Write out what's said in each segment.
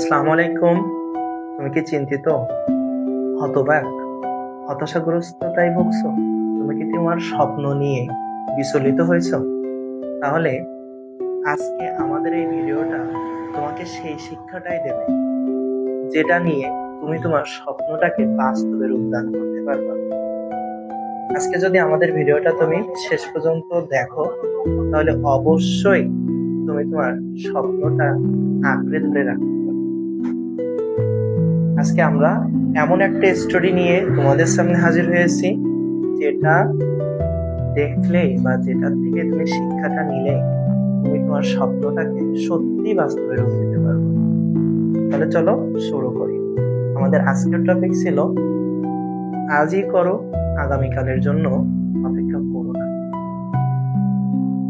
আসসালামু আলাইকুম। তুমি কি চিন্তিত, হতবাক, হতাশাগ্রস্ততায় ভুগছো? তুমি কি তোমার স্বপ্ন নিয়ে বিচলিত হয়েছো? তাহলে আজকে আমাদের এই ভিডিওটা তোমাকে সেই শিক্ষাটাই দেবে, যেটা নিয়ে তুমি তোমার স্বপ্নটাকে বাস্তবে রূপদান করতে পারবে। আজকে যদি আমাদের ভিডিওটা তুমি শেষ পর্যন্ত দেখো, তাহলে অবশ্যই তুমি তোমার স্বপ্নটা আঁকড়ে ধরে রাখতে পারবে। আজকে আমরা এমন একটা স্টোরি নিয়ে তোমাদের সামনে হাজির হয়েছি, যেটা দেখলেই বা যেটার থেকে তুমি শিক্ষাটা নিলে তুমি তোমার স্বপ্নটাকে সত্যি বাস্তবে রূপ দিতে পারবে। তাহলে চলো শুরু করি। আমাদের আজকের টপিক ছিল আজই করো, আগামীকালের জন্য অপেক্ষা করো না।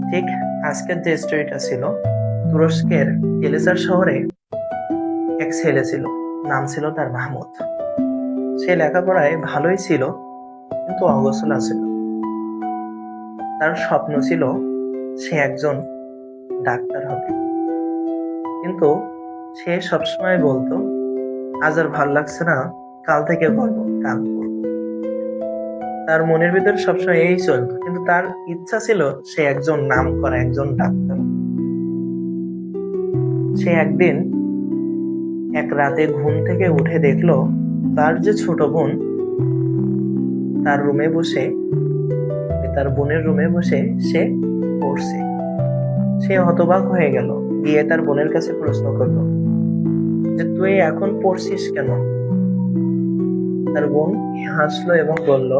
ঠিক আজকের যে স্টোরিটা ছিল, তুরস্কের এলেসার শহরে এক ছেলে ছিল, নাম ছিল তার মাহমুদ। সে লেখাপড়ায় ভালোই ছিল, কিন্তু অগোছলা ছিল। তার স্বপ্ন ছিল সে একজন ডাক্তার হবে, কিন্তু সে সবসময় বলতো আজ আর ভাল লাগছে না, কাল থেকে করবো, কাল করবো। তার মনের ভিতরে সবসময় এই চলতো, কিন্তু তার ইচ্ছা ছিল সে একজন নামকরা একজন ডাক্তার। সে একদিন এক রাতে ঘুম থেকে উঠে দেখলো তার যে ছোট বোন তার রুমে বসে, তার বোনের রুমে বসে সে পড়ছে। সে হতবাক হয়ে গেল, গিয়ে তার বোনের কাছে প্রশ্ন করলো যে তুই এখন পড়ছিস কেন? তার বোন হাসলো এবং বলল,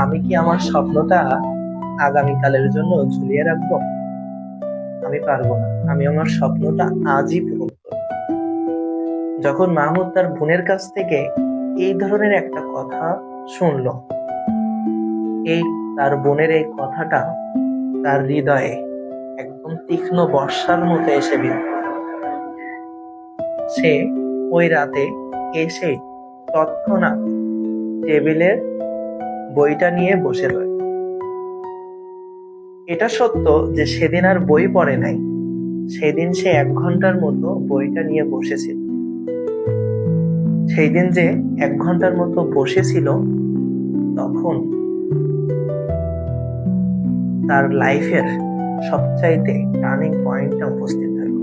আমি কি আমার স্বপ্নটা আগামীকালের জন্য ঝুলিয়ে রাখবো? আমি পারবো না, আমি আমার স্বপ্নটা আজই পূরণ করব। যখন মাহমুদ তার বোনের কাছ থেকে এই ধরনের একটা কথা শুনলো, এই তার বোনের এই কথাটা তার হৃদয়ে একদম তীক্ষ্ণ বর্ষার মতো এসে বিঁধল। সে ওই রাতে এসে তৎক্ষণাৎ টেবিলের বইটা নিয়ে বসে রইল। এটা সত্য যে সেদিন আর বই পড়ে নাই, সেদিন সে 1 ঘন্টার মতো বইটা নিয়ে বসেছিল। সেই দিন যে 1 ঘন্টার মতো বসেছিল, তখন তার লাইফের সবচাইতে টার্নিং পয়েন্টটা উপস্থিত হলো।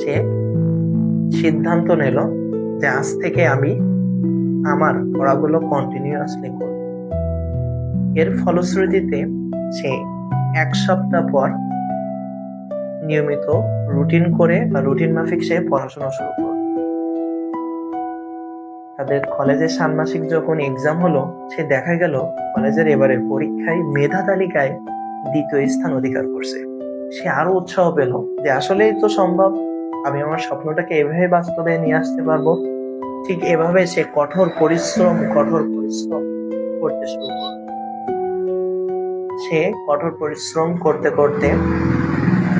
সে সিদ্ধান্ত নিল যে আজ থেকে আমি আমার পড়াগুলো কন্টিনিউয়াসলি করব। এর ফলশ্রুতিতে সে 1 সপ্তাহ পর নিয়মিত রুটিন করে বা রুটিন মাফিক সে পড়াশোনা শুরু করল। তাদের কলেজের ষান্মাসিক যখন এক্সাম হলো, সে দেখা গেল কলেজের এবারের পরীক্ষায় মেধা তালিকায় 2য় স্থান অধিকার করছে। সে আরো উৎসাহ পেল যে আসলেই তো সম্ভব, আমি আমার স্বপ্নটাকে এভাবে বাস্তবে নিয়ে আসতে পারবো। ঠিক এভাবে সে কঠোর পরিশ্রম করতে শুরু করল। সে কঠোর পরিশ্রম করতে করতে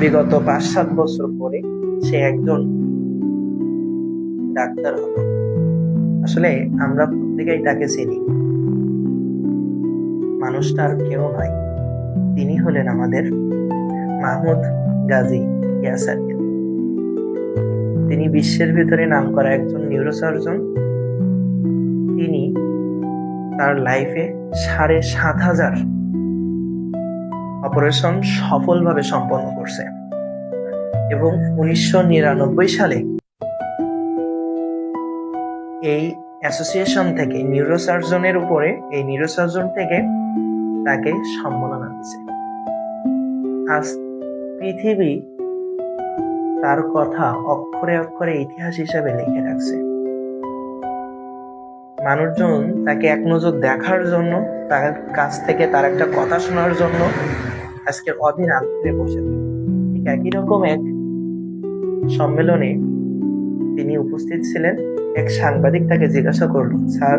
বিগত 5-7 বছর পরে সে একজন ডাক্তার হলো। আসলে আমরা প্রত্যেকেই তাকে চিনি, মানুষটা আর কেউ নয়, তিনি হলেন আমাদের মাহমুদ গাজী ইয়াসার। তিনি বিশ্বের ভিতরে নামকরা একজন নিউরোসার্জন। তিনি তার লাইফে 7,500 অপারেশন সফলভাবে সম্পন্ন করছে এবং 1999 সালে এই অ্যাসোসিয়েশন থেকে এই নিউরোসার্জন থেকে তাকে সম্মাননা দিয়েছে। আজ পৃথিবী তার কথা অক্ষরে অক্ষরে ইতিহাস হিসাবে লিখে রাখছে। মানুষজন তাকে এক নজর দেখার জন্য, তার কাছ থেকে তার একটা কথা শোনার জন্য আজকে অধীর আগ্রহে বসে থাকে। ঠিক একই রকম এক সম্মেলনে তিনি উপস্থিত ছিলেন। এক সাংবাদিক তাকে জিজ্ঞাসা করলো, স্যার,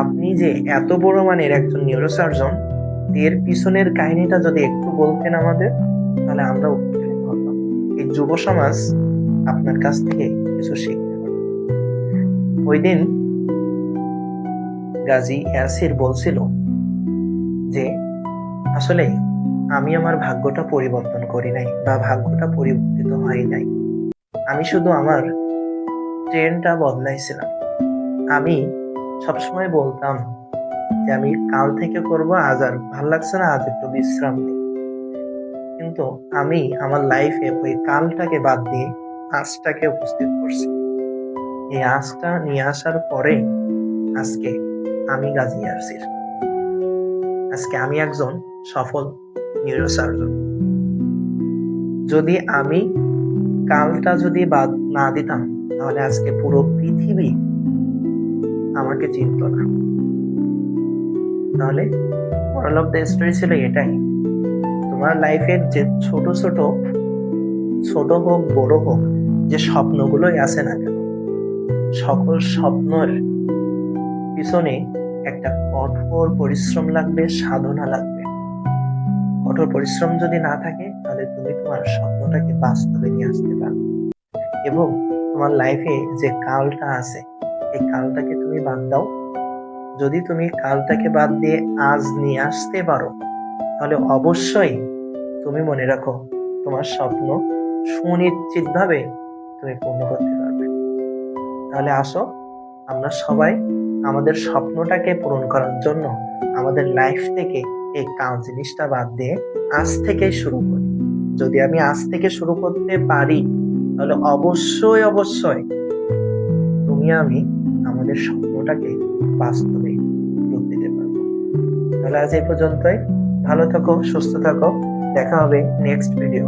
আপনি যে এত বড় মানের একজন নিউরোসার্জন, এর পিছনের কাহিনীটা যদি একটু বলতেন আমাদের, তাহলে আমরা উপকৃত হতাম। এই যুব সমাজ আপনার কাছ থেকে কিছু শিখতে পারে। ওই দিন গাজী ইয়াসির বলছিল যে আসলে আমি আমার ভাগ্যটা পরিবর্তন করি নাই বা ভাগ্যটা পরিবর্তিত হয় নাই, আমি শুধু আমার ট্রেনটা বদলাইছিলাম। আমি সবসময় বলতাম যে আমি কাল থেকে করব, আজ আর ভাল লাগছে না, আজ একটু বিশ্রাম নিই। কিন্তু আমি আমার লাইফে ওই কালটাকে বাদ দিয়ে আজটাকে উপস্থিত করছি। এই আজটা নিয়ে আসার পরে আজকে আমি গাজী ইয়াসির। আজকে আমি একজন সফল নিউরোসার্জন। যদি আমি কালটা যদি বাদ না দিতাম, তাহলে আজকে পুরো পৃথিবী আমাকে চিনত না। তাহলে মোরাল অফ দ্য স্টোরি ছিল এটাই, তোমার লাইফের যে ছোট হোক বড় হোক, যে স্বপ্নগুলোই আছে না কেন, সকল স্বপ্নের পিছনে একটা কঠোর পরিশ্রম লাগবে, সাধনা লাগবে। কঠোর পরিশ্রম যদি না থাকে, তাহলে তুমি তোমার স্বপ্নটাকে বাস্তবে নিয়ে আসতে পারবে। এবং তোমার লাইফে যে কালটা আছে, এই কালটাকে তুমি বাদ দাও। যদি তুমি কালটাকে বাদ দিয়ে আজ নিয়ে আসতে পারো, তাহলে অবশ্যই তুমি মনে রাখো, তোমার স্বপ্ন সুনিশ্চিতভাবে তুমি পূর্ণ করতে পারবে। তাহলে আসো, আমরা সবাই আমাদের স্বপ্নটাকে পূরণ করার জন্য আমাদের লাইফ থেকে এই কাল জিনিসটা বাদ দিয়ে আজ থেকেই শুরু করি। যদি আমি আজ থেকে শুরু করতে পারি, তাহলে অবশ্যই তুমি আমি আমাদের স্বপ্নটাকে বাস্তবে রূপ দিতে পারবো। তাহলে আজ এই পর্যন্তই। ভালো থাকো, সুস্থ থাকো, দেখা হবে নেক্সট ভিডিও।